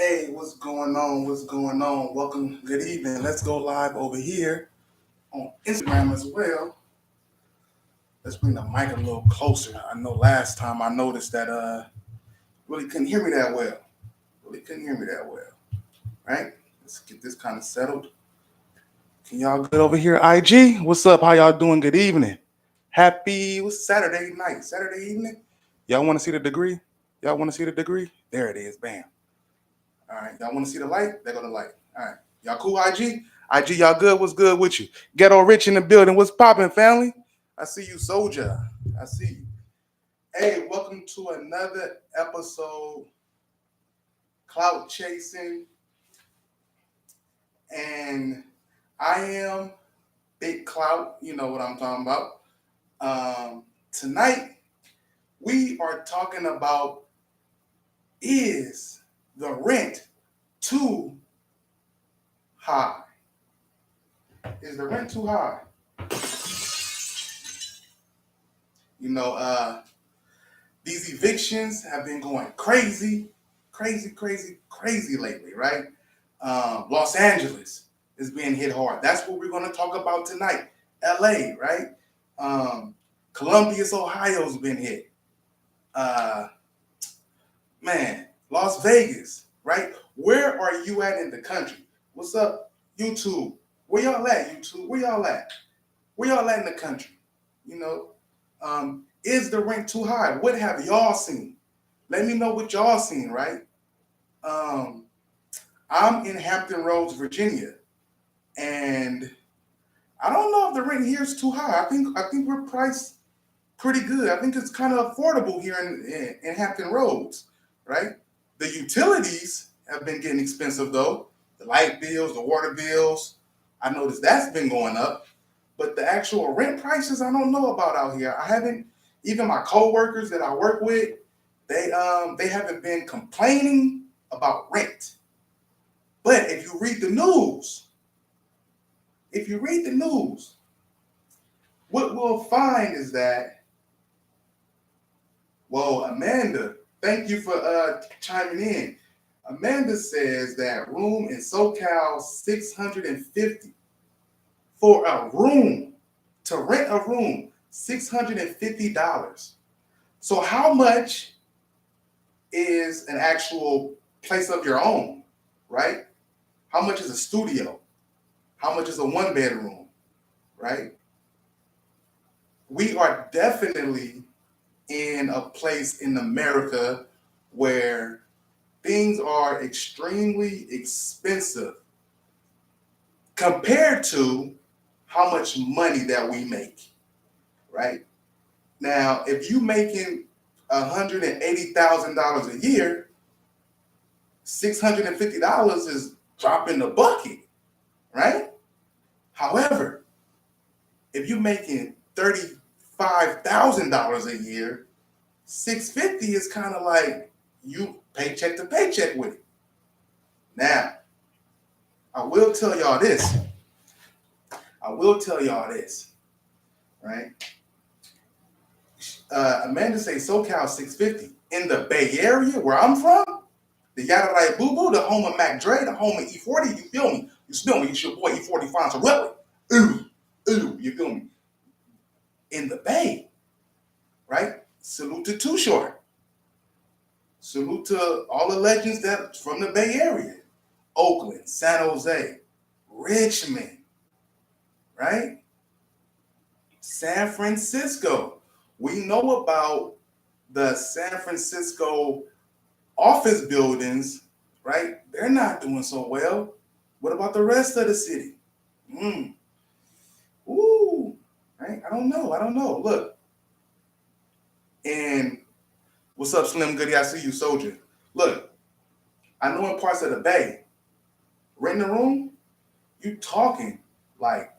Hey, what's going on? What's going on? Welcome. Good evening. Let's go live over here on Instagram as well. Let's bring the mic a little closer. I know last time I noticed that really couldn't hear me that well. Really couldn't hear me that well. Right? Let's get this kind of settled. Can y'all good over here? IG, what's up? How y'all doing? Good evening. Happy what's Saturday night? Saturday evening? Y'all want to see the degree? Y'all want to see the degree? There it is. Bam. All right, y'all want to see the light? There go the light. All right, y'all cool, IG? IG, y'all good? What's good with you? Ghetto Rich in the building. What's popping, family? I see you, soldier. I see you. Hey, welcome to another episode, Clout Chasing. And I am Big Clout. You know what I'm talking about. Tonight, we are talking about, is the rent too high? Is the rent too high? You know, these evictions have been going crazy lately, right? Los Angeles is being hit hard. That's what we're going to talk about tonight. LA, right? Columbus, Ohio's been hit. Las Vegas, right? Where are you at in the country? What's up, YouTube? Where y'all at, YouTube? Where y'all at? Where y'all at in the country? You know, is the rent too high? What have y'all seen? Let me know what y'all seen, right? I'm in Hampton Roads, Virginia, and I don't know if the rent here is too high. I think we're priced pretty good. I think it's kind of affordable here in Hampton Roads, right? The utilities have been getting expensive though. The light bills, the water bills. I noticed that's been going up. But the actual rent prices, I don't know about out here. I haven't. Even my coworkers that I work with, they haven't been complaining about rent. But if you read the news, what we'll find is that, well, Amanda, thank you for chiming in. Amanda says that room in SoCal $650 for a room, to rent a room, $650. So how much is an actual place of your own, right? How much is a studio? How much is a one bedroom, right? We are definitely in a place in America where things are extremely expensive compared to how much money that we make, right? Now, if you making $180,000 a year, $650 is dropping the bucket, right? However, if you're making $35,000 a year, $650 is kind of like you paycheck to paycheck with it. Now, I will tell y'all this. Right? Amanda say SoCal 650. In the Bay Area, where I'm from, the Yada Right Boo Boo, the home of Mac Dre, the home of E40, you feel me? You smell me? It's your boy E40 Fonzo Rutland. You feel me? In the Bay, right? Salute to Too Short. Salute to all the legends that from the Bay Area. Oakland, San Jose, Richmond, right? San Francisco. We know about the San Francisco office buildings, right? They're not doing so well. What about the rest of the city? Ooh, right? I don't know. Look, and what's up, Slim Goody? I see you, soldier. Look, I know in parts of the Bay, renting a room, you talking like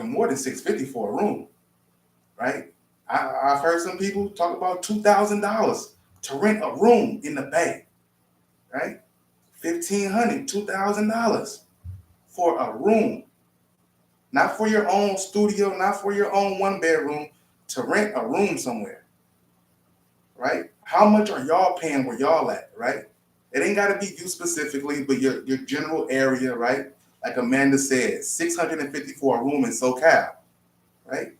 more than $650 for a room, right? I've heard some people talk about $2,000 to rent a room in the Bay, right? $1,500, $2,000 for a room, not for your own studio, not for your own one bedroom, to rent a room somewhere, right? How much are y'all paying where y'all at, right? It ain't got to be you specifically, but your general area, right? Like Amanda said, 650 for a room in SoCal, right?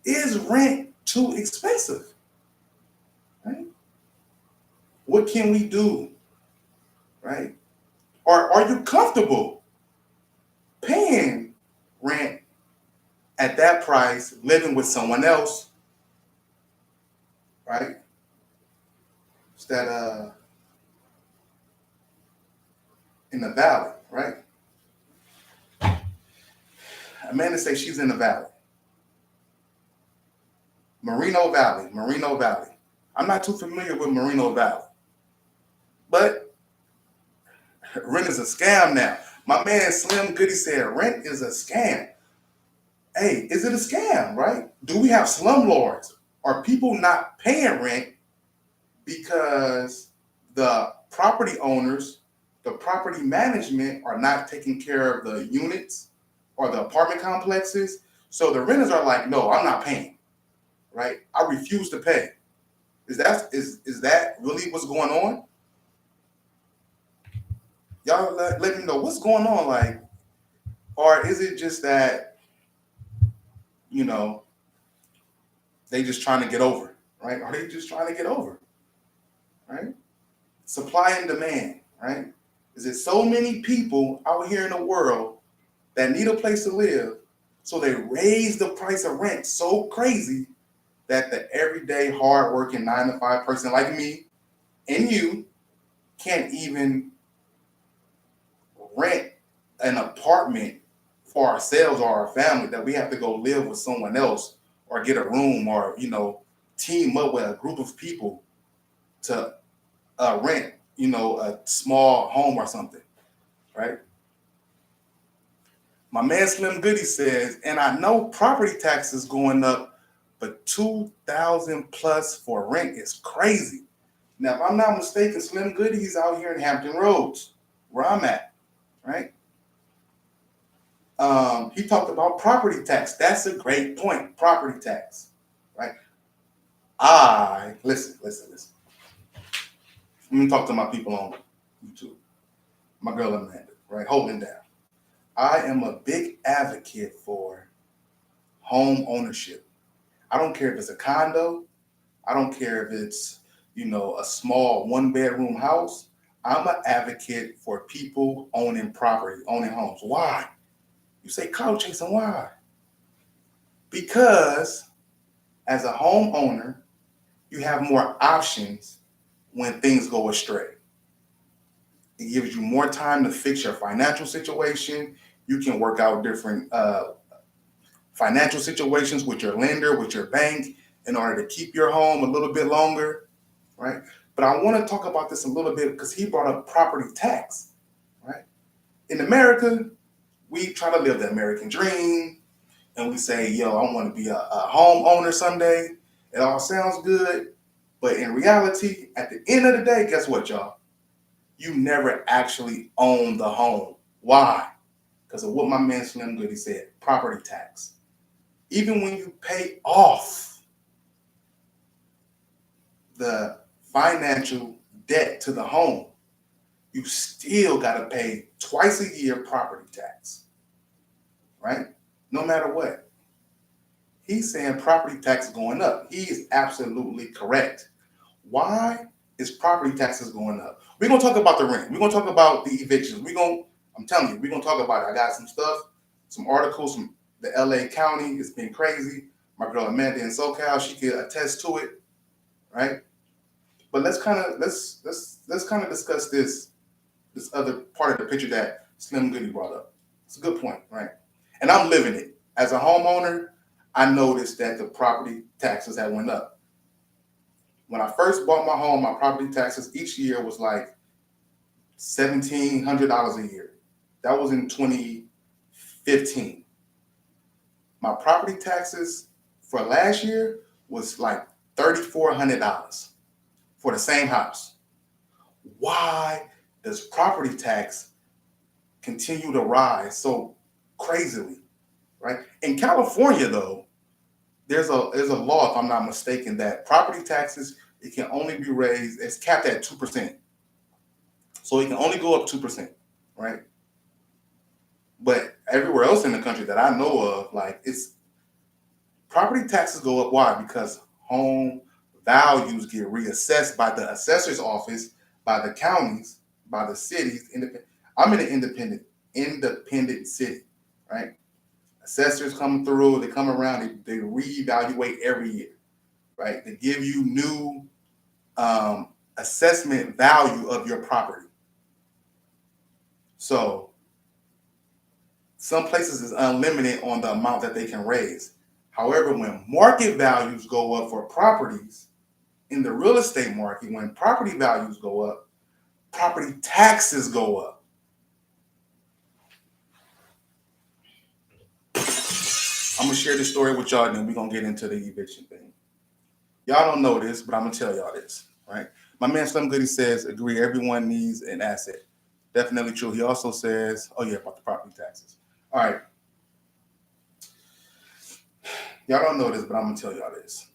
Is rent too expensive, right? What can we do, right? Or are you comfortable paying rent at that price, living with someone else, right? It's that in the valley, right? Amanda says she's in the valley. Moreno Valley. I'm not too familiar with Moreno Valley, but rent is a scam now. My man Slim Goody said rent is a scam. Hey, is it a scam, right? Do we have slumlords? Are people not paying rent because the property owners, the property management are not taking care of the units or the apartment complexes? So the renters are like, no, I'm not paying, right? I refuse to pay. Is that really what's going on? Y'all let me know what's going on, like, or is it just that, you know, they just trying to get over, right? Are they just trying to get over, right? Supply and demand, right? Is it so many people out here in the world that need a place to live, so they raise the price of rent so crazy that the everyday hardworking 9 to 5 person like me and you can't even rent an apartment for ourselves or our family, that we have to go live with someone else or get a room, or team up with a group of people to rent a small home or something, right? My man Slim Goody says, and I know property taxes going up, but 2,000 plus for rent is crazy. Now, if I'm not mistaken, Slim Goody, he's out here in Hampton Roads, where I'm at, right? He talked about property tax. That's a great point. Property tax, right? Listen. Let me talk to my people on YouTube. My girl Amanda, right? Holding down. I am a big advocate for home ownership. I don't care if it's a condo. I don't care if it's, a small 1 bedroom house. I'm an advocate for people owning property, owning homes. Why? You say, Kyle Jason, why? Because as a homeowner, you have more options when things go astray. It gives you more time to fix your financial situation. You can work out different financial situations with your lender, with your bank, in order to keep your home a little bit longer, right? But I want to talk about this a little bit because he brought up property tax, right? In America, we try to live the American dream, and we say, yo, I want to be a homeowner someday. It all sounds good, but in reality, at the end of the day, guess what, y'all? You never actually own the home. Why? Because of what my man Slim Goody said, property tax. Even when you pay off the financial debt to the home, you still got to pay twice a year property tax, right? No matter what. He's saying property tax is going up. He is absolutely correct. Why is property taxes going up? We're going to talk about the rent. We're going to talk about the evictions. I'm telling you, we're going to talk about it. I got some stuff, some articles from the LA County. It's been crazy. My girl Amanda in SoCal, she could attest to it, right? But let's kind of discuss this other part of the picture that Slim Goody brought up. It's a good point, right? And I'm living it. As a homeowner, I noticed that the property taxes had went up. When I first bought my home, my property taxes each year was like $1,700 a year. That was in 2015. My property taxes for last year was like $3,400 for the same house. Why does property tax continue to rise so crazily, right? In California, though, there's a law, if I'm not mistaken, that property taxes, it can only be raised, it's capped at 2%. So it can only go up 2%, right? But everywhere else in the country that I know of, like it's property taxes go up. Why? Because home values get reassessed by the assessor's office, by the counties, by the cities. I'm in an independent city, right? Assessors come through, they come around, they reevaluate every year, right? They give you new assessment value of your property. So some places is unlimited on the amount that they can raise. However, when market values go up for properties in the real estate market, when property values go up, property taxes go up. I'm gonna share this story with y'all, and then we're gonna get into the eviction thing. Y'all don't know this, but I'm gonna tell y'all this, right? My man Slim Goody says, agree, everyone needs an asset. Definitely true. He also says, oh yeah, about the property taxes. All right. Y'all don't know this, but I'm gonna tell y'all this.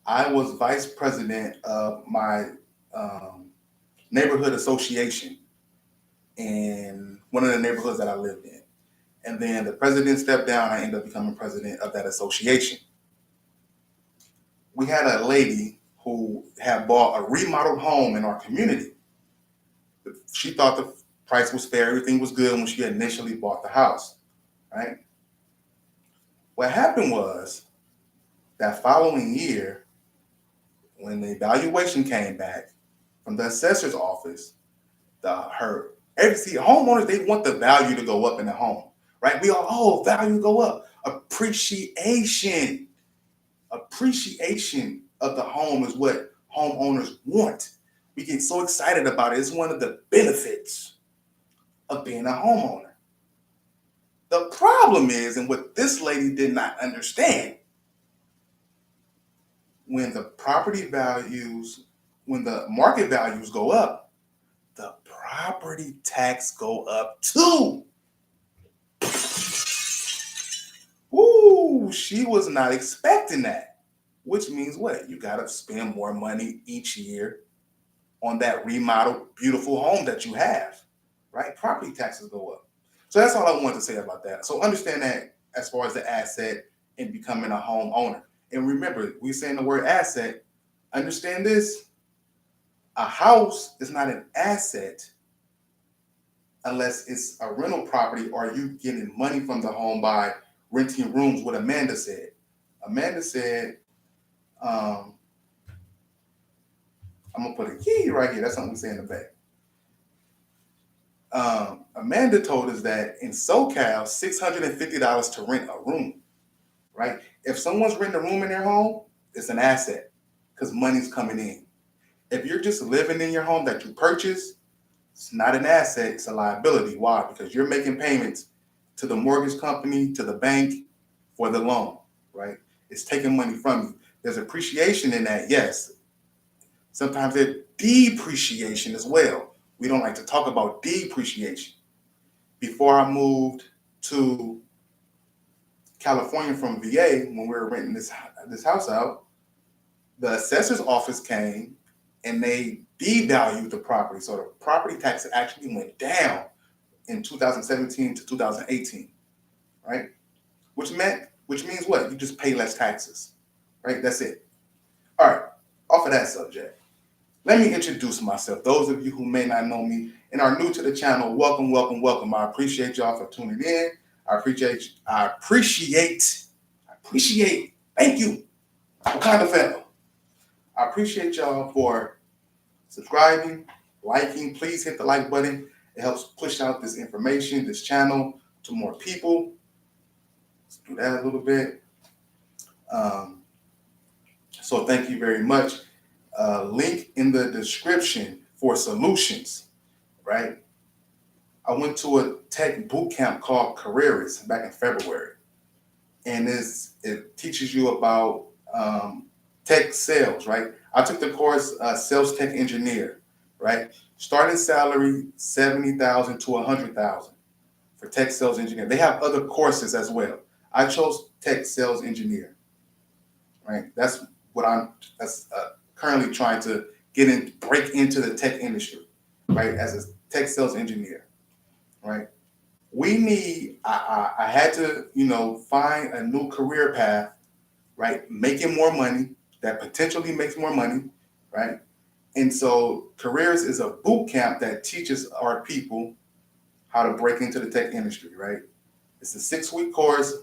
I was vice president of my neighborhood association in one of the neighborhoods that I lived in. And then the president stepped down. I ended up becoming president of that association. We had a lady who had bought a remodeled home in our community. She thought the price was fair, everything was good when she initially bought the house, right? What happened was that following year, when the evaluation came back from the assessor's office, homeowners, they want the value to go up in the home, right? We all, value go up. Appreciation of the home is what homeowners want. We get so excited about it. It's one of the benefits of being a homeowner. The problem is, and what this lady did not understand, when the market values go up, the property tax go up too. Ooh, she was not expecting that. Which means what? You got to spend more money each year on that remodeled, beautiful home that you have, right? Property taxes go up. So that's all I wanted to say about that. So understand that as far as the asset in becoming a homeowner. And remember, we're saying the word asset. Understand this. A house is not an asset unless it's a rental property or you getting money from the home by renting rooms, what Amanda said. Amanda said, I'm going to put a key right here. That's something we say in the back. Amanda told us that in SoCal, $650 to rent a room, right? If someone's renting a room in their home, it's an asset because money's coming in. If you're just living in your home that you purchased, it's not an asset, it's a liability. Why? Because you're making payments to the mortgage company, to the bank for the loan, right? It's taking money from you. There's appreciation in that, yes. Sometimes there's depreciation as well. We don't like to talk about depreciation. Before I moved to California from VA, when we were renting this house out, the assessor's office came and they devalued the property. So the property tax actually went down in 2017 to 2018, right? Which means what? You just pay less taxes, right? That's it. All right, off of that subject, let me introduce myself. Those of you who may not know me and are new to the channel, welcome, welcome, welcome. I appreciate y'all for tuning in. I appreciate, thank you, Wakanda family. I appreciate y'all for subscribing, liking. Please hit the like button. It helps push out this information, this channel to more people. Let's do that a little bit. So thank you very much. Link in the description for solutions, right? I went to a tech boot camp called Careers back in February. And it teaches you about tech sales, right? I took the course Sales Tech Engineer, right? Starting salary $70,000 to $100,000 for tech sales engineer. They have other courses as well. I chose tech sales engineer, right? That's what I'm currently trying to break into the tech industry, right? As a tech sales engineer, right? I had to, find a new career path, right? Making more money that potentially makes more money, right? And so Careers is a boot camp that teaches our people how to break into the tech industry, right? It's a 6-week course.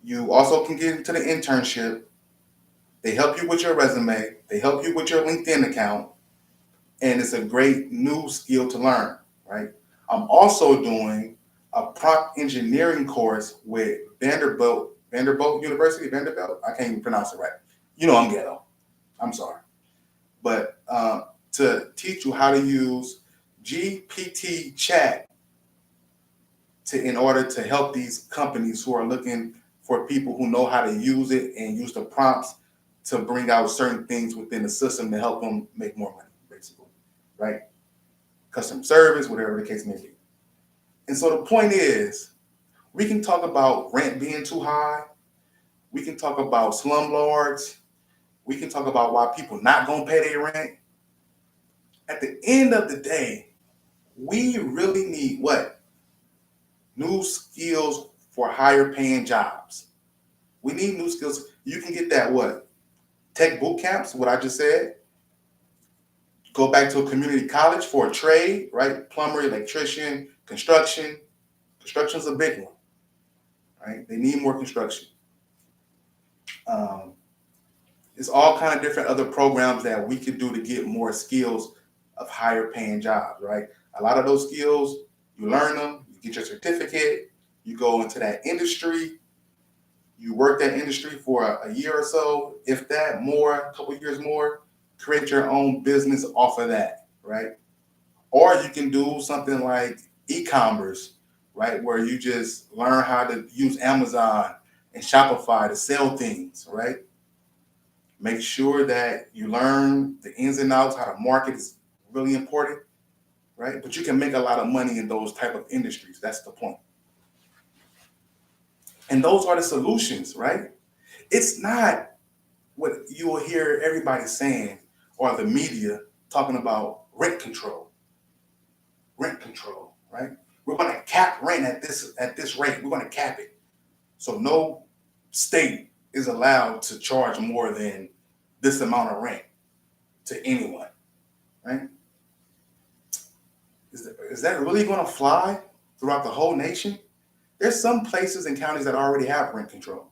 You also can get into the internship. They help you with your resume. They help you with your LinkedIn account. And it's a great new skill to learn, right? I'm also doing a prompt engineering course with Vanderbilt University, Vanderbilt. I can't even pronounce it right. I'm ghetto. I'm sorry. But to teach you how to use GPT chat in order to help these companies who are looking for people who know how to use it and use the prompts to bring out certain things within the system to help them make more money, basically, right? Customer service, whatever the case may be. And so the point is, we can talk about rent being too high. We can talk about slumlords. We can talk about why people not gonna pay their rent. At the end of the day, we really need what? New skills for higher paying jobs. We need new skills. You can get that what? Tech boot camps, what I just said. Go back to a community college for a trade, right? Plumber, electrician, construction. Construction's a big one, right? They need more construction. It's all kind of different other programs that we can do to get more skills of higher paying jobs, right? A lot of those skills, you learn them, you get your certificate, you go into that industry, you work that industry for a year or so, if that, more, a couple of years more, create your own business off of that, right? Or you can do something like e-commerce, right? Where you just learn how to use Amazon and Shopify to sell things, right? Make sure that you learn the ins and outs, how to market is really important, right? But you can make a lot of money in those type of industries. That's the point. And those are the solutions, right? It's not what you will hear everybody saying or the media talking about rent control, right? We're going to cap rent at this rate. We're going to cap it. So no state is allowed to charge more than this amount of rent to anyone, right? Is that really going to fly throughout the whole nation? There's some places and counties that already have rent control,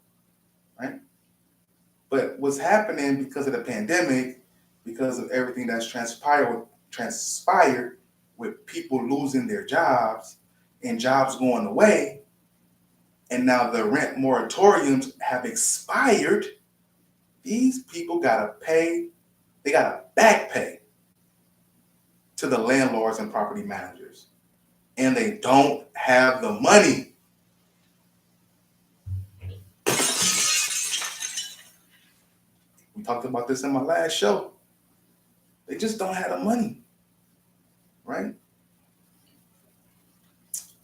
right? But what's happening because of the pandemic, because of everything that's transpired with people losing their jobs and jobs going away, and now the rent moratoriums have expired, these people gotta pay, they gotta back pay to the landlords and property managers. And they don't have the money. We talked about this in my last show. They just don't have the money, right?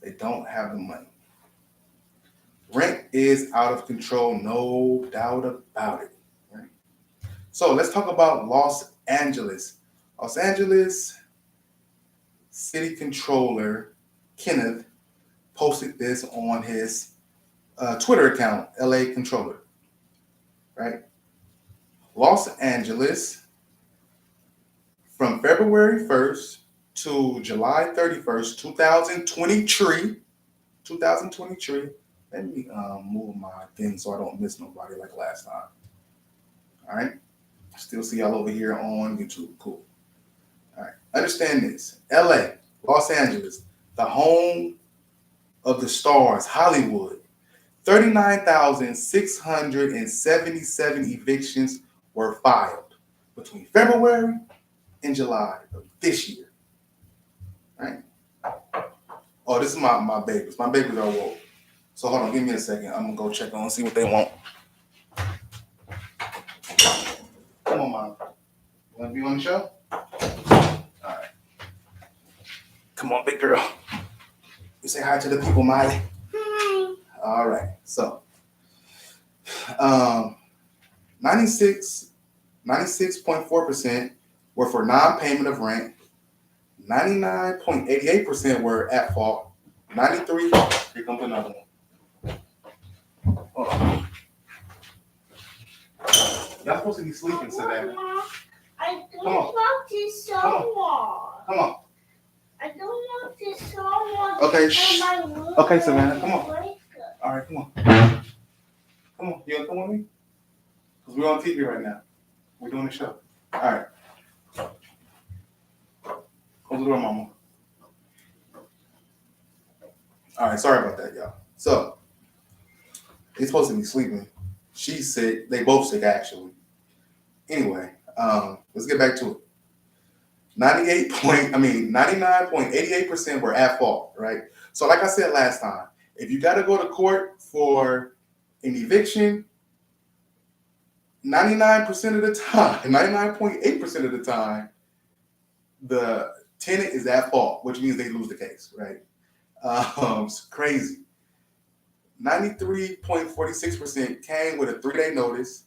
They don't have the money. Rent is out of control, no doubt about it, right? So let's talk about Los Angeles. Los Angeles City Controller Kenneth posted this on his Twitter account, LA Controller, right? Los Angeles, from February 1st to July 31st, 2023. Let me move my thing so I don't miss nobody like last time. All right. Still see y'all over here on YouTube. Cool. All right. Understand this. LA, Los Angeles, the home of the stars, Hollywood. 39,677 evictions were filed between February and July of this year. Right? Oh, this is my babies. My babies are woke. So hold on, give me a second. I'm gonna go check on, see what they want. Come on, Mom. You wanna be on the show? All right. Come on, big girl. You say hi to the people, Miley. Hi. All right. So, 96.4% were for non-payment of rent. 99.88% were at fault. 93. Here comes another one. Oh. Y'all supposed to be sleeping, Savannah. I don't want to someone. Come on. I don't want to someone. Okay, shh. Okay, Savannah, come on. All right, come on. Come on. You want to come with me? Because we're on TV right now. We're doing a show. All right. Close the door, Mama. All right, sorry about that, y'all. So, they're supposed to be sleeping. She's sick. They both sick, actually. Anyway, let's get back to it. 99.88% were at fault, right? So, like I said last time, if you got to go to court for an eviction, 99% of the time, 99.8% of the time, the tenant is at fault, which means they lose the case, right? It's crazy. 93.46% came with a 3-day notice,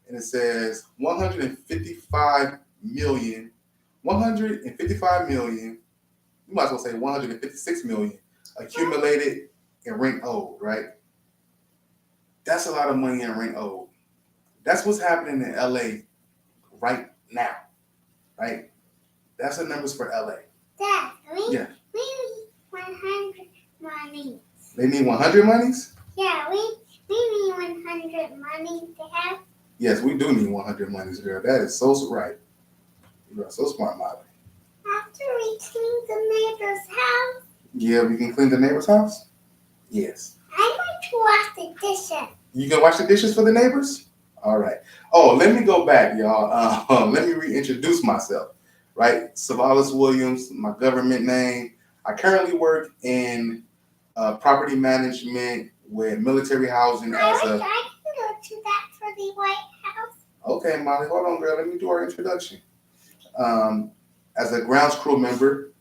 and it says 155 million, you might as well say 156 million accumulated in rent owed, right? That's a lot of money in rent owed. That's what's happening in LA right now, right? That's the numbers for LA. Dad, we Yeah. need 100 monies. They need 100 monies? Yeah, we need 100 monies to have. Yes, we do need 100 monies, girl. That is so right. You are so smart, Molly. After we clean the neighbor's house. Yeah, we can clean the neighbor's house? Yes. I want to wash the dishes. You can wash the dishes for the neighbors? All right. Oh, let me go back, y'all. Let me reintroduce myself, right? Savalas Williams, my government name. I currently work in property management with military housing I can go to that for the White House. Okay, Molly, hold on, girl. Let me do our introduction. As a grounds crew member,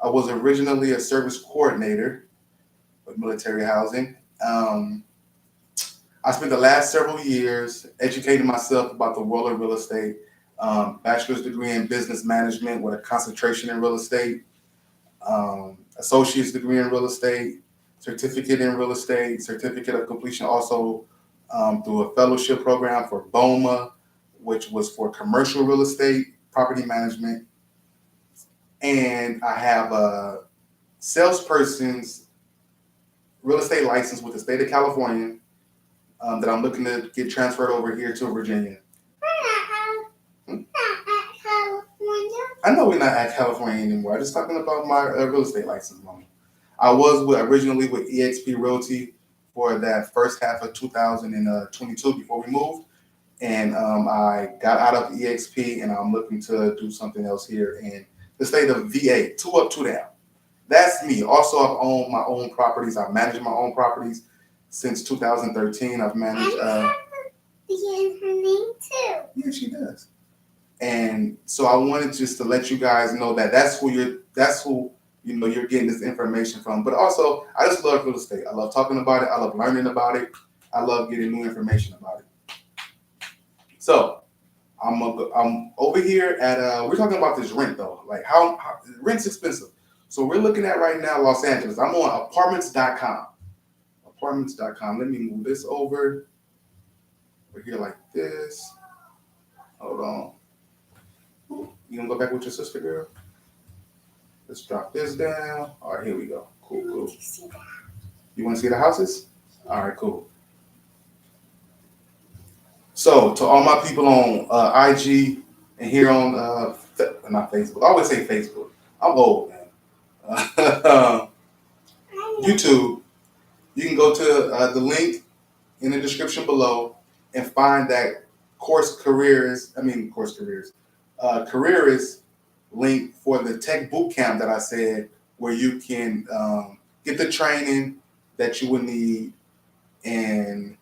I was originally a service coordinator with military housing. I spent the last several years educating myself about the world of real estate. Bachelor's degree in business management with a concentration in real estate. Associate's degree in real estate. Certificate in real estate. Certificate of completion also through a fellowship program for BOMA, which was for commercial real estate, property management. And I have a salesperson's real estate license with the state of California that I'm looking to get transferred over here to Virginia. We're not at California. I know we're not at California anymore. I'm just talking about my real estate license, Mama. I was originally with eXp Realty for that first half of 2022 before we moved. And I got out of eXp and I'm looking to do something else here in the state of VA, 2 up, 2 down. That's me. Also, I've owned my own properties. I've managed my own properties since 2013. I've managed. And in her name too. Yeah, she does. And so I wanted just to let you guys know that that's who you're getting this information from. But also, I just love real estate. I love talking about it. I love learning about it. I love getting new information about it. So I'm over here at we're talking about this rent though, like how rent's expensive. So we're looking at right now Los Angeles. I'm on apartments.com. Apartments.com. Let me move this over. We're here like this. Hold on. You gonna go back with your sister, girl? Let's drop this down. All right, here we go. Cool. You want to see the houses? All right, cool. So, to all my people on IG and here on, not Facebook, I always say Facebook. I'm old, man. YouTube, you can go to the link in the description below and find that careerist link for the tech boot camp that I said, where you can get the training that you would need and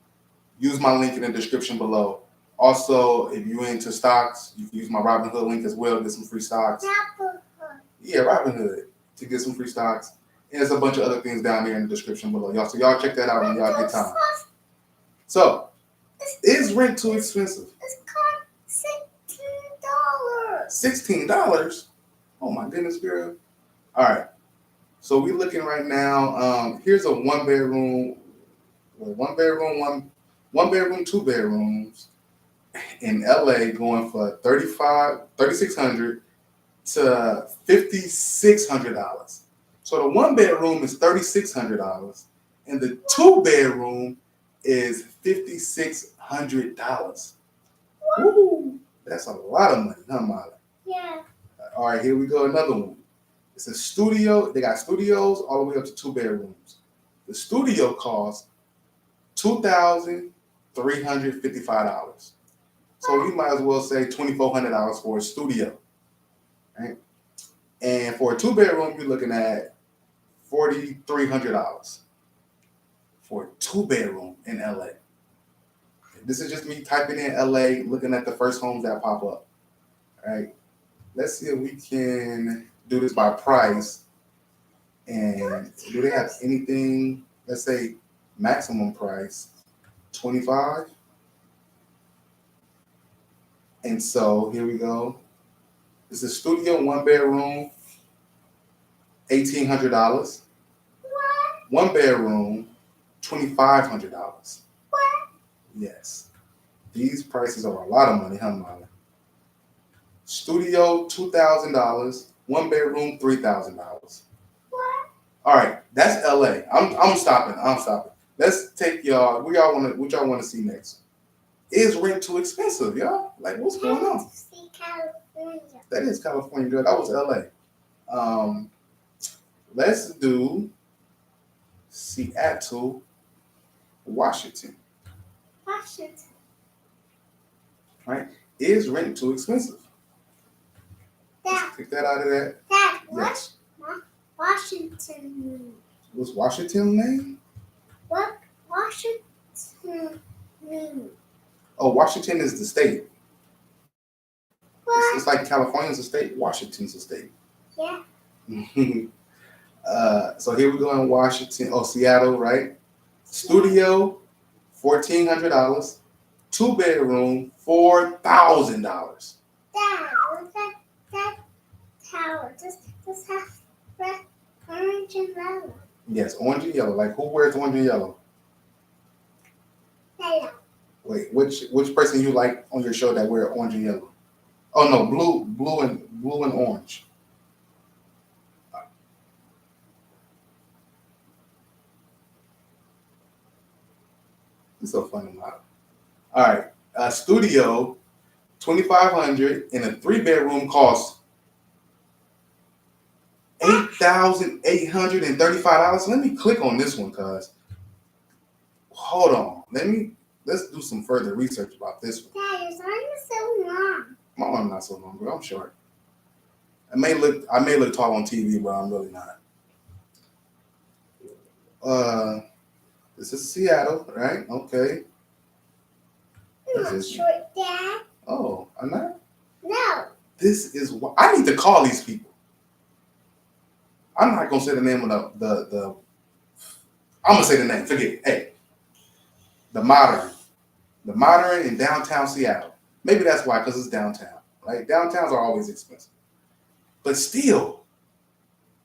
use my link in the description below. Also, if you're into stocks, you can use my Robinhood link as well to get some free stocks. Yeah, Robinhood to get some free stocks. And there's a bunch of other things down there in the description below. Y'all check that out when y'all get time. So, The Is rent too expensive? It's cost $16. $16? Oh my goodness, girl. All right. So we looking right now. Here's a one bedroom, one bedroom, two bedrooms in LA going for $3,600 to $5,600. So the one bedroom is $3,600 and the two bedroom is $5,600. Woo! That's a lot of money, huh, Molly? Yeah. All right, here we go. Another one. It's a studio. They got studios all the way up to two bedrooms. The studio costs $2,355. So you might as well say $2,400 for a studio, right? And for a two bedroom, you're looking at $4,300 for a two bedroom in LA. This is just me typing in LA, looking at the first homes that pop up. All right. Let's see if we can do this by price. And do they have anything? Let's say maximum price, 25. And so here we go. It's a studio one bedroom, $1,800. What? One bedroom, $2,500. What? Yes. These prices are a lot of money, huh, Molly? Studio, $2,000. One bedroom, $3,000. What? All right, that's LA. I'm stopping. Let's take y'all. What y'all want to see next? Is rent too expensive, y'all? Like, what's going on? See California. That is California, girl. That was LA. Let's do Seattle, Washington. Washington. Right? Is rent too expensive? Dad. Let's take that out of that. Dad. What? Yes. Washington mean? What's Washington name? What? Washington mean? Oh, Washington is the state. What? It's like California's a state. Washington's a state. Yeah. So here we go in Washington. Oh, Seattle, right? Studio, $1,400. Two bedroom, $4,000. Dad, look at that tower. Just have red, orange, and yellow. Yes, orange and yellow. Like who wears orange and yellow? Yellow. Wait, which person you like on your show that wear orange and yellow? Oh no, blue and orange. It's so funny, Mom. All right, studio, $2,500, and a three bedroom costs $8,835. Let me click on this one, cause hold on. Let's do some further research about this one. Dad, your arm is so long. My arm's not so long, bro. I'm short. I may look tall on TV, but I'm really not. This is Seattle, right? Okay. You're This not is- short, Dad. Oh, I'm not. No. This is what I need to call these people. I'm not gonna say the name of the. I'm gonna say the name. Forget it. Hey, the Modern in downtown Seattle. Maybe that's why, because it's downtown. Right? Downtowns are always expensive, but still,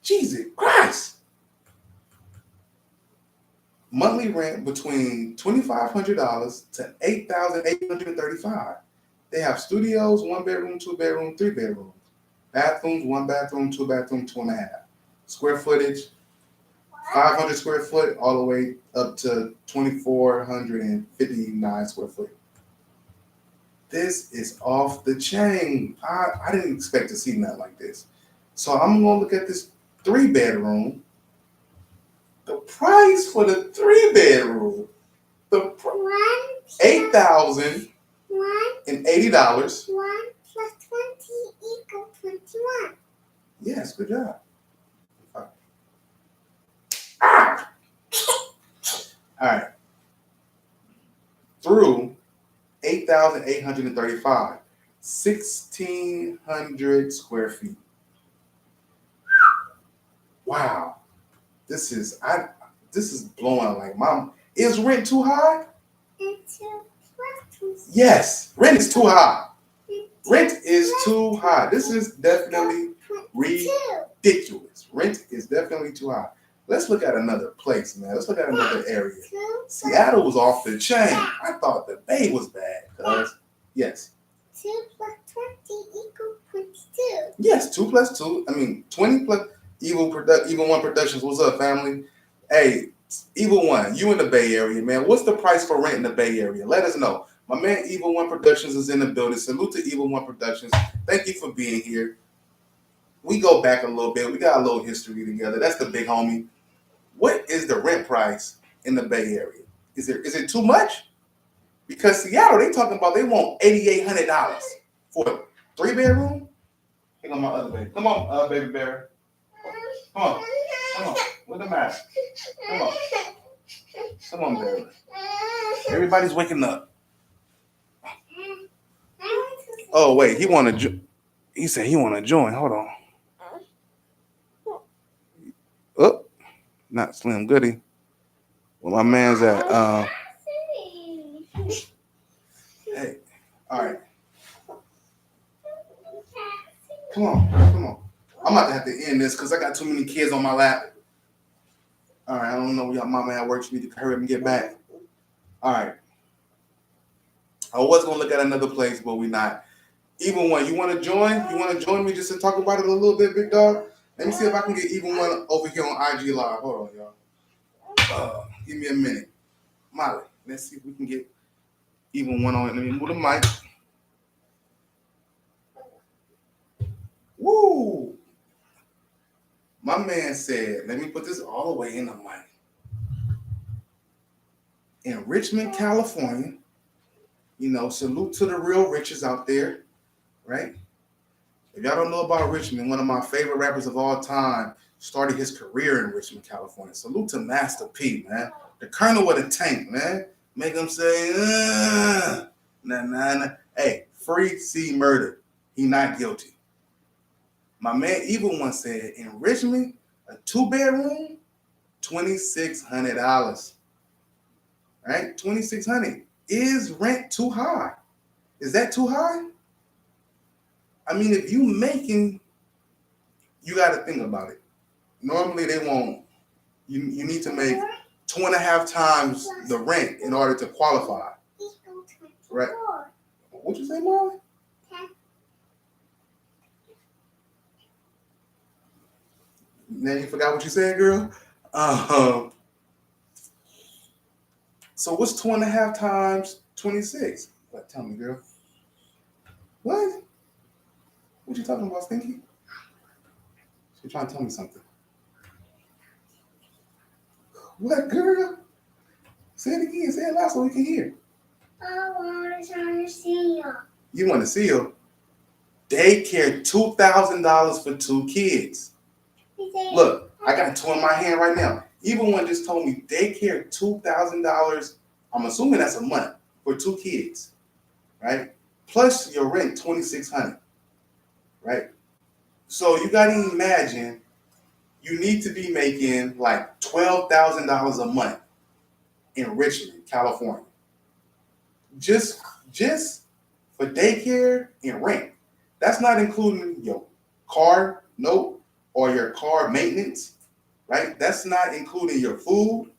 Jesus Christ. Monthly rent between $2,500 to $8,835. They have studios, one bedroom, two bedroom, three bedrooms. Bathrooms, one bathroom, two bathroom, 2.5. Square footage, 500 square foot, all the way up to 2,459 square foot. This is off the chain. I didn't expect to see nothing like this. So I'm gonna look at this three bedroom. The price for the three bedroom, $8,080. One plus 20 equals 21. Yes, good job. Ah! All right. Through 8,835, 1,600 square feet. Wow. This is blowing like mom. Is rent too high? And 2 plus Yes, rent is too high. Rent is too high. This is definitely ridiculous. Rent is definitely too high. Let's look at another place, man. Let's look at another area. Seattle was off the chain. I thought the Bay was bad, cuz. Yes. 2 plus 20 equals 22. Yes, 2 plus 2. 20 plus Evil One Productions. What's up, family? Hey, Evil One, you in the Bay Area, man. What's the price for rent in the Bay Area? Let us know. My man Evil One Productions is in the building. Salute to Evil One Productions. Thank you for being here. We go back a little bit. We got a little history together. That's the big homie. What is the rent price in the Bay Area? Is it too much? Because Seattle, they talking about they want $8,800 for a 3-bedroom. Here go my other baby. Come on, baby bear. Come on. What's the matter? Come on, baby. Everybody's waking up. Oh wait, he said he want to join. Hold on. Oh, not Slim Goody. Where my man's at? Hey, all right. Come on. I'm about to have to end this because I got too many kids on my lap. All right, I don't know where y'all mama at work. She need to hurry up and get back. All right. I was gonna look at another place, but we not. Even One, you want to join? You want to join me just to talk about it a little bit, big dog? Let me see if I can get Even One over here on IG Live. Hold on, y'all. Give me a minute. Molly, let's see if we can get Even One on. Let me move the mic. Woo! My man said, let me put this all the way in the mic. In Richmond, California, salute to the real riches out there, right? If y'all don't know about Richmond, one of my favorite rappers of all time started his career in Richmond, California. Salute to Master P, man. The Colonel with a tank, man. Make him say, nah. Hey, free C murder. He not guilty. My man Evil One said, in Richmond, a 2-bedroom, $2,600. Right? $2,600. Is rent too high? Is that too high? If you making, you got to think about it. Normally they won't. You need to make 2.5 times the rent in order to qualify. Right? What'd you say, Mom? Now you forgot what you said, girl? So what's 2.5 times 26? What? Tell me, girl. What? What you talking about, Stinky? She's trying to tell me something. What, girl? Say it again. Say it loud so we can hear. I want to see you. You want to see her? Daycare, $2,000 for 2 kids. Look, I got 2 in my hand right now. Even One just told me daycare, $2,000. I'm assuming that's a month for 2 kids, right? Plus your rent, $2,600, right? So you got to imagine you need to be making like $12,000 a month in Richmond, California. Just for daycare and rent. That's not including your car note or your car maintenance, right? That's not including your food.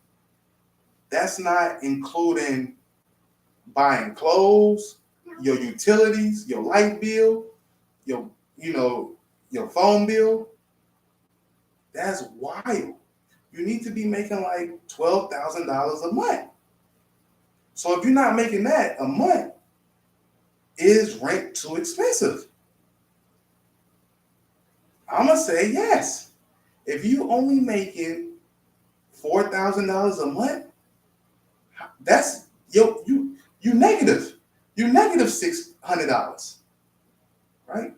That's not including buying clothes, your utilities, your light bill, your phone bill. That's wild. You need to be making like $12,000 a month. So if you're not making that a month, is rent too expensive? I'm gonna say yes. If you only making $4,000 a month, that's you negative. You negative $600, right?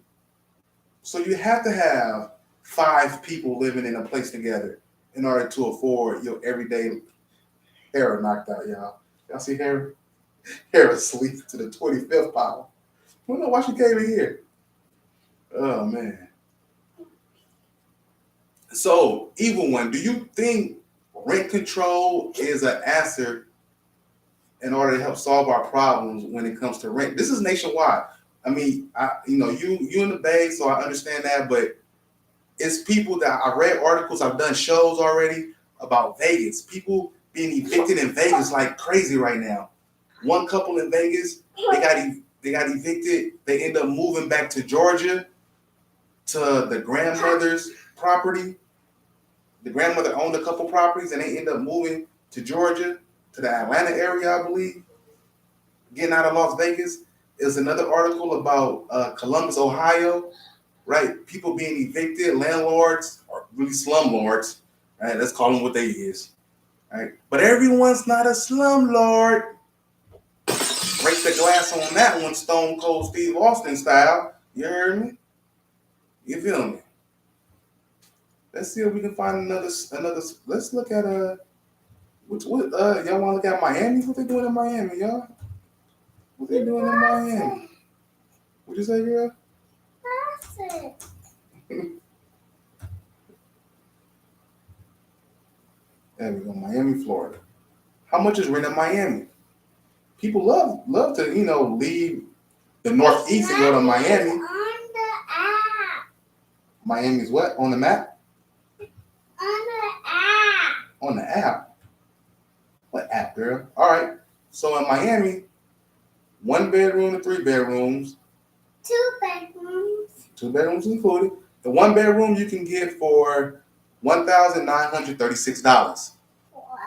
So you have to have 5 people living in a place together in order to afford your everyday. Hair knocked out, y'all. Y'all see hair? Hair asleep to the 25th power. I don't know why she came in here. Oh man. So, Evil One, do you think rent control is an answer in order to help solve our problems when it comes to rent. This is nationwide. I mean, you in the Bay, so I understand that, but it's people that I read articles, I've done shows already about Vegas. People being evicted in Vegas like crazy right now. One couple in Vegas, they got evicted. They end up moving back to Georgia to the grandmother's property. The grandmother owned a couple properties, and they end up moving to Georgia, to the Atlanta area, I believe. Getting out of Las Vegas. There's another article about Columbus, Ohio, right? People being evicted, landlords, or really slumlords, right? Let's call them what they is, right? But everyone's not a slumlord. Break the glass on that one, Stone Cold Steve Austin style. You heard me? You feel me? Let's see if we can find another. Let's look at what y'all want to look at Miami? What they doing in Miami, y'all? What they doing in Miami? What you say, girl? There we go, Miami, Florida. How much is rent in Miami? People love to leave the Northeast and go to Miami. On the app. Miami's what on the map? On the app. On the app. What app, girl? All right. So in Miami, 1 bedroom to 3 bedrooms. 2 bedrooms. 2 bedrooms included. The 1 bedroom you can get for $1,936. What?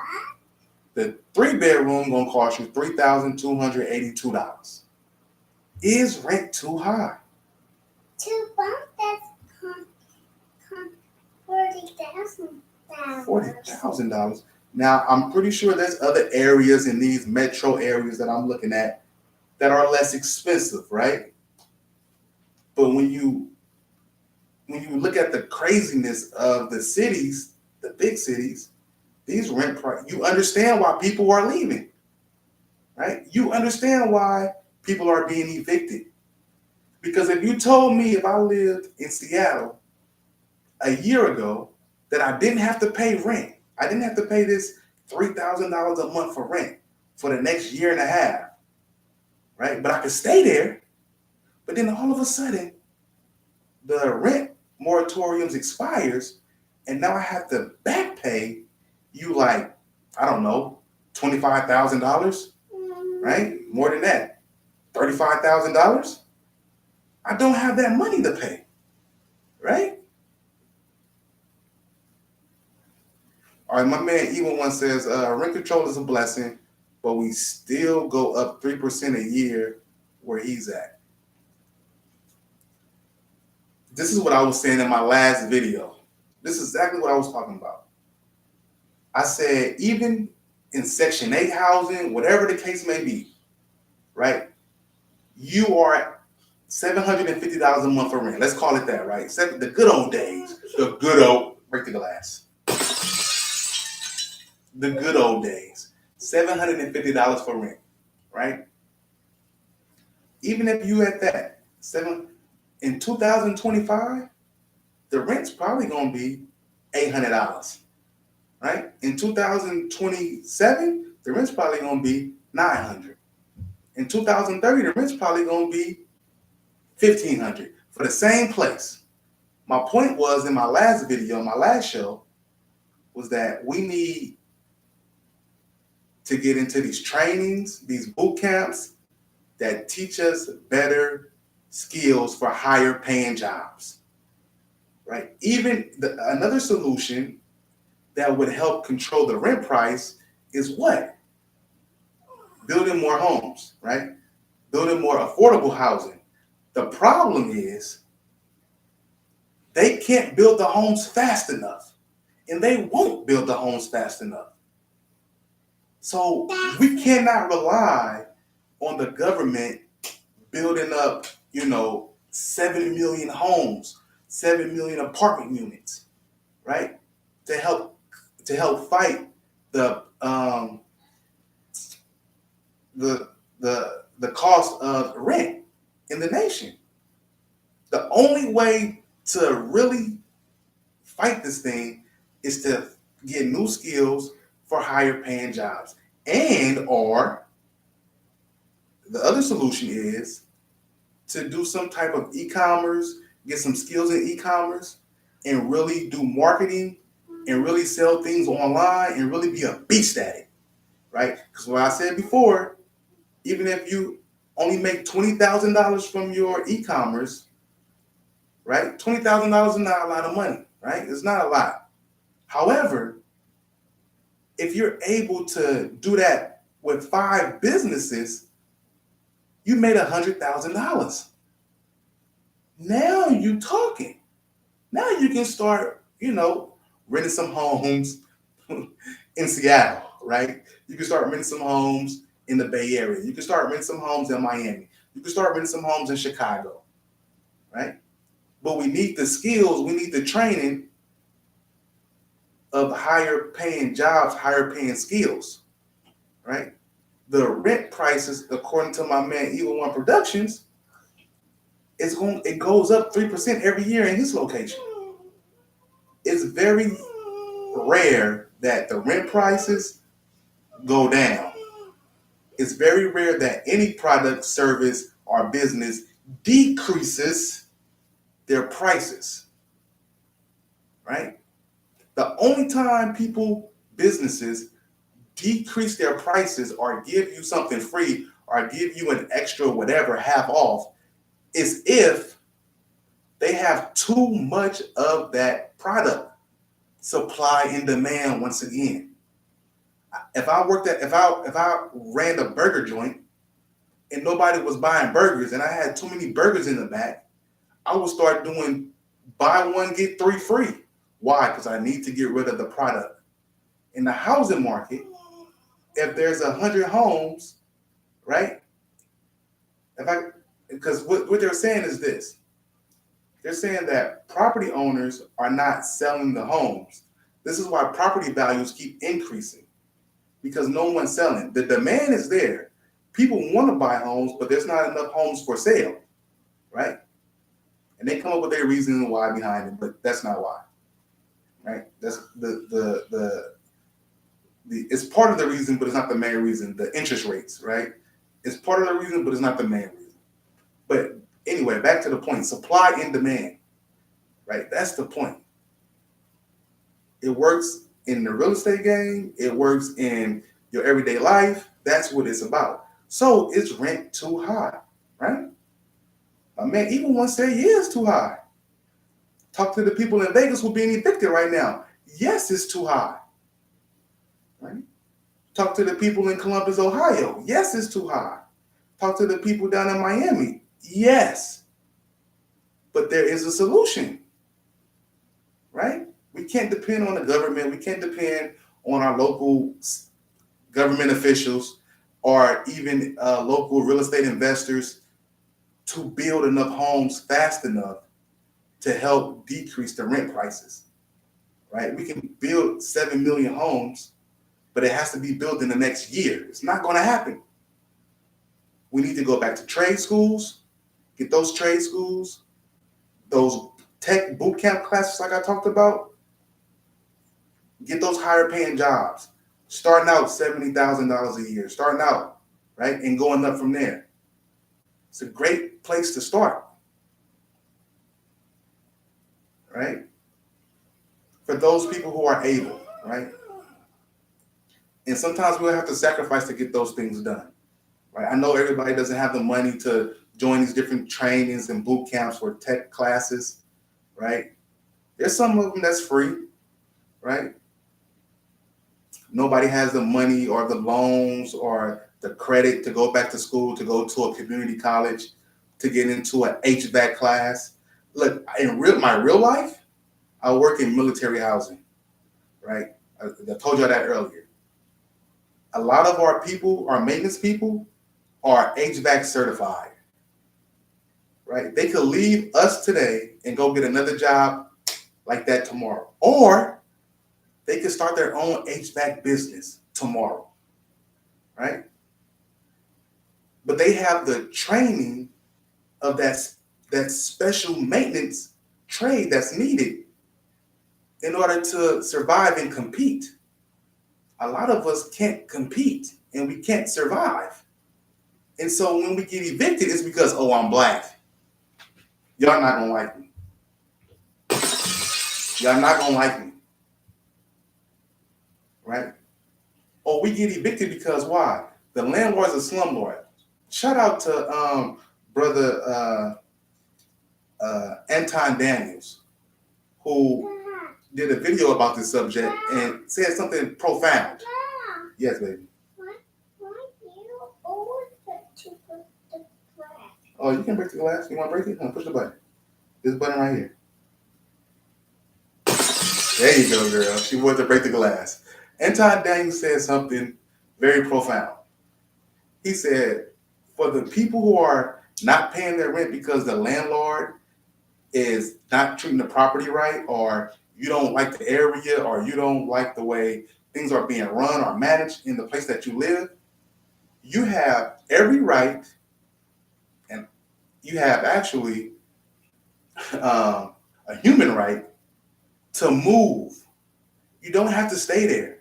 The 3 bedroom gonna cost you $3,282. Is rent too high? 2 bunk that's $40,000. $40,000. Now I'm pretty sure there's other areas in these metro areas that I'm looking at that are less expensive, right? But when you look at the craziness of the cities, the big cities, these rent price, you understand why people are leaving, right? You understand why people are being evicted. Because if you told me if I lived in Seattle a year ago that I didn't have to pay rent, I didn't have to pay this $3,000 a month for rent for the next year and a half, right? But I could stay there. But then all of a sudden, the rent moratoriums expires, and now I have to back pay you like, I don't know, $25,000, right? More than that, $35,000. I don't have that money to pay, right? All right, my man Evil One says, rent control is a blessing, but we still go up 3% a year where he's at. This is what I was saying in my last video. This is exactly what I was talking about. I said, even in Section 8 housing, whatever the case may be, right? You are at $750 a month for rent. Let's call it that, right? The good old days. The good old, break the glass. The good old days. $750 for rent, right? Even if you at that, in 2025, the rent's probably going to be $800, right? In 2027, the rent's probably going to be $900. In 2030, the rent's probably going to be $1,500 for the same place. My point was in my last video, my last show, was that we need to get into these trainings, these boot camps that teach us better skills for higher paying jobs, right? Even another solution that would help control the rent price is what? Building more homes, right? Building more affordable housing. The problem is they can't build the homes fast enough, and they won't build the homes fast enough. So we cannot rely on the government building up, 7 million homes, 7 million apartment units, right? To help fight the cost of rent in the nation. The only way to really fight this thing is to get new skills for higher paying jobs, and or The other solution is to do some type of e-commerce, get some skills in e-commerce, and really do marketing and really sell things online and really be a beast at it, right? Because what I said before, even if you only make $20,000 from your e-commerce, right? $20,000 is not a lot of money, right? It's not a lot. However, if you're able to do that with 5 businesses, you made $100,000. Now you talking. Now you can start, renting some homes in Seattle, right? You can start renting some homes in the Bay Area. You can start renting some homes in Miami. You can start renting some homes in Chicago, right? But we need the skills, we need the training of higher paying jobs, higher paying skills, right? The rent prices, according to my man Evil One Productions, it goes up 3% every year in his location. It's very rare that the rent prices go down. It's very rare that any product, service, or business decreases their prices, right? The only time businesses decrease their prices or give you something free or give you an extra whatever half off is if they have too much of that product. Supply and demand once again. If I ran a burger joint and nobody was buying burgers and I had too many burgers in the back, I would start doing buy one, get 3 free. Why? Because I need to get rid of the product. In the housing market, if there's 100 homes, right? Because what they're saying is this. They're saying that property owners are not selling the homes. This is why property values keep increasing, because no one's selling. The demand is there. People want to buy homes, but there's not enough homes for sale, right? And they come up with their reason why behind it, but that's not why, right? That's it's part of the reason, but it's not the main reason. The interest rates, right? It's part of the reason, but it's not the main reason. But anyway, back to the point, supply and demand, right? That's the point. It works in the real estate game. It works in your everyday life. That's what it's about. So is rent too high, right? My man even once said, yeah, it's too high. Talk to the people in Vegas who are being evicted right now. Yes, it's too high, right? Talk to the people in Columbus, Ohio. Yes, it's too high. Talk to the people down in Miami. Yes. But there is a solution, right? We can't depend on the government. We can't depend on our local government officials or even local real estate investors to build enough homes fast enough to help decrease the rent prices, right? We can build 7 million homes, but it has to be built in the next year. It's not going to happen. We need to go back to trade schools, get those trade schools, those tech boot camp classes like I talked about, get those higher paying jobs, starting out $70,000 a year, starting out, right, and going up from there. It's a great place to start, right, for those people who are able, right? And sometimes we'll have to sacrifice to get those things done, right? I know everybody doesn't have the money to join these different trainings and boot camps for tech classes, right? There's some of them that's free, right? Nobody has the money or the loans or the credit to go back to school, to go to a community college, to get into an HVAC class. Look, in my real life, I work in military housing, right? I told you that earlier. A lot of our people, our maintenance people, are HVAC certified, right? They could leave us today and go get another job like that tomorrow. Or they could start their own HVAC business tomorrow, right? But they have the training of that special maintenance trade that's needed in order to survive and compete. A lot of us can't compete and we can't survive. And so when we get evicted, it's because, oh, I'm black. Y'all not gonna like me. Y'all not gonna like me, right? Or we get evicted because why? The landlord's a slumlord. Shout out to brother Anton Daniels, who did a video about this subject and said something profound. Yes, baby. Why you always have to put the glass? Oh, you can break the glass. You want to break it? Push the button. This button right here. There you go, girl. She wanted to break the glass. Anton Daniels said something very profound. He said, for the people who are not paying their rent because the landlord is not treating the property right, or you don't like the area, or you don't like the way things are being run or managed in the place that you live, you have every right, and you have actually a human right to move. You don't have to stay there.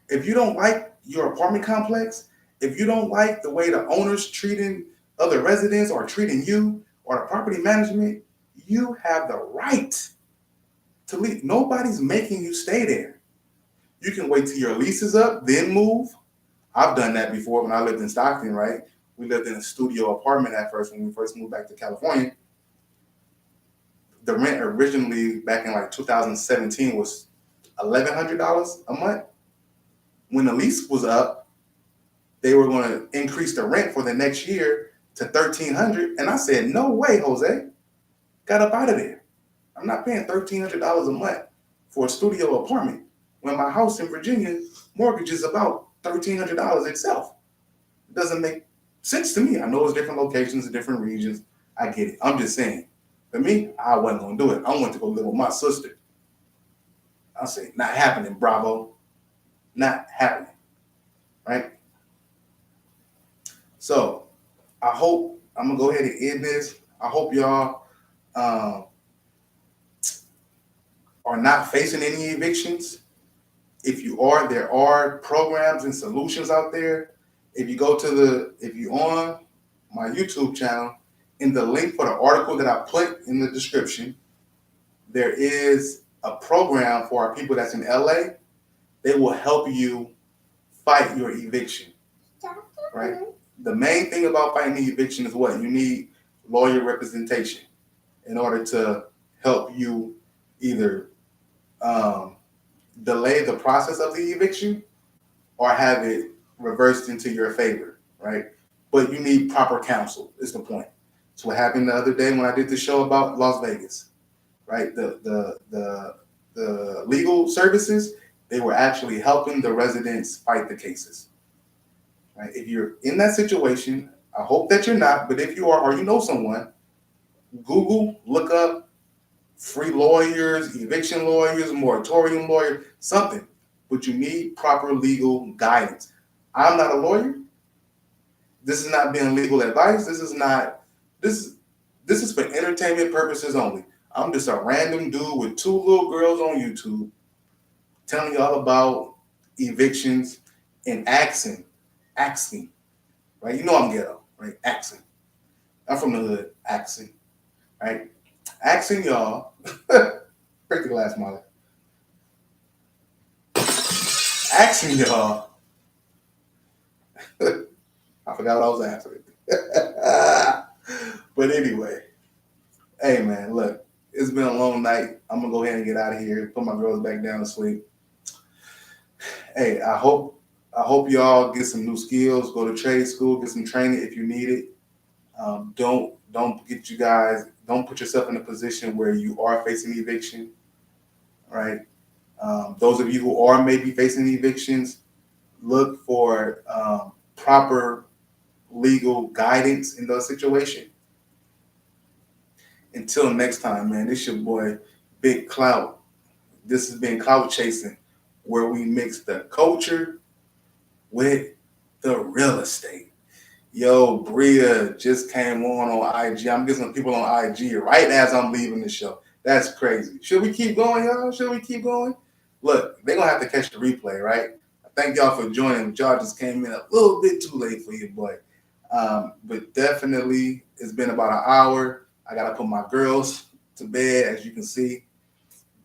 If you don't like your apartment complex, if you don't like the way the owner's treating other residents or treating you or the property management, you have the right to leave. Nobody's making you stay there. You can wait till your lease is up, then move. I've done that before when I lived in Stockton, right? We lived in a studio apartment at first when we first moved back to California. The rent originally back in like 2017 was $1,100 a month. When the lease was up, they were going to increase the rent for the next year to $1,300, and I said, "No way, Jose!" Got up out of there. I'm not paying $1,300 a month for a studio apartment when my house in Virginia mortgage is about $1,300 itself. It doesn't make sense to me. I know it's different locations and different regions. I get it. I'm just saying. For me, I wasn't going to do it. I wanted to go live with my sister. I say, not happening, bravo. Not happening. Right? So, I hope, I'm going to go ahead and end this. I hope y'all are not facing any evictions. If you are, there are programs and solutions out there. If you on my YouTube channel, in the link for the article that I put in the description, there is a program for our people that's in LA. They will help you fight your eviction, right? The main thing about fighting the eviction is what? You need lawyer representation in order to help you either delay the process of the eviction or have it reversed into your favor, right? But you need proper counsel, is the point. So what happened the other day when I did the show about Las Vegas, right? The legal services, they were actually helping the residents fight the cases, right? If you're in that situation, I hope that you're not, but if you are or you know someone, Google, look up free lawyers, eviction lawyers, moratorium lawyers, something. But you need proper legal guidance. I'm not a lawyer. This is not being legal advice. This is for entertainment purposes only. I'm just a random dude with two little girls on YouTube telling y'all about evictions and asking, right? You know I'm ghetto, right? Asking. I'm from the hood, asking, right? Asking y'all, break the glass, Molly. Asking y'all, I forgot what I was asking. But anyway, hey man, look, it's been a long night. I'm gonna go ahead and get out of here, put my girls back down to sleep. Hey, I hope y'all get some new skills, go to trade school, get some training if you need it. Don't put yourself in a position where you are facing eviction, right? Those of you who are maybe facing evictions, look for proper legal guidance in those situations. Until next time, man, this your boy, Big Clout. This has been Clout Chasing, where we mix the culture with the real estate. Yo, Bria just came on IG. I'm getting some people on IG right as I'm leaving the show. That's crazy. Should we keep going, y'all? Should we keep going? Look, they're going to have to catch the replay, right? Thank y'all for joining. Y'all just came in a little bit too late for you, boy. But definitely, it's been about an hour. I gotta put my girls to bed, as you can see.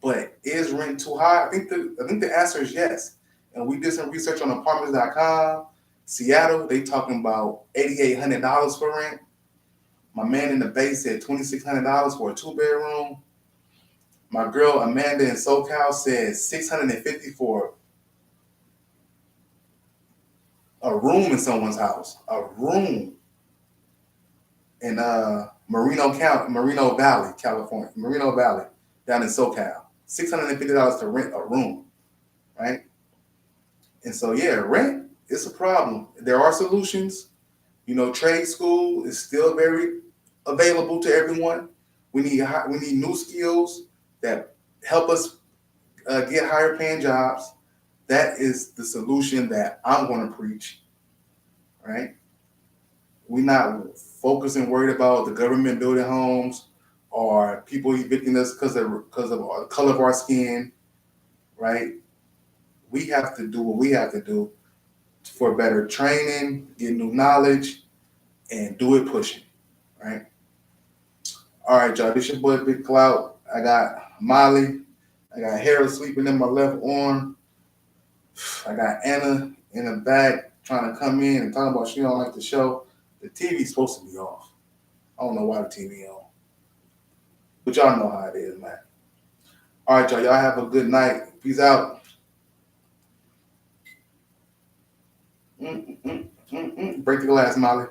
But is rent too high? I think the answer is yes. And we did some research on apartments.com. Seattle, they talking about $8,800 for rent. My man in the Bay said $2,600 for a 2-bedroom. My girl Amanda in SoCal said $650 for a room in someone's house. A room in Moreno Valley, California. Moreno Valley, down in SoCal. $650 to rent a room, right? And so yeah, rent is a problem. There are solutions. Trade school is still very available to everyone. We need new skills that help us get higher paying jobs. That is the solution that I'm going to preach, right? We're not focusing worried about the government building homes or people evicting us because of the color of our skin, right? We have to do what we have to do for better training, get new knowledge, and do it pushing, right? All right, y'all. This your boy Big Cloud. I got Molly. I got Harold sleeping in my left arm. I got Anna in the back trying to come in and talk about she don't like the show. The TV's supposed to be off. I don't know why the TV on. But y'all know how it is, man. All right, y'all. Y'all have a good night. Peace out. Break the glass, Molly.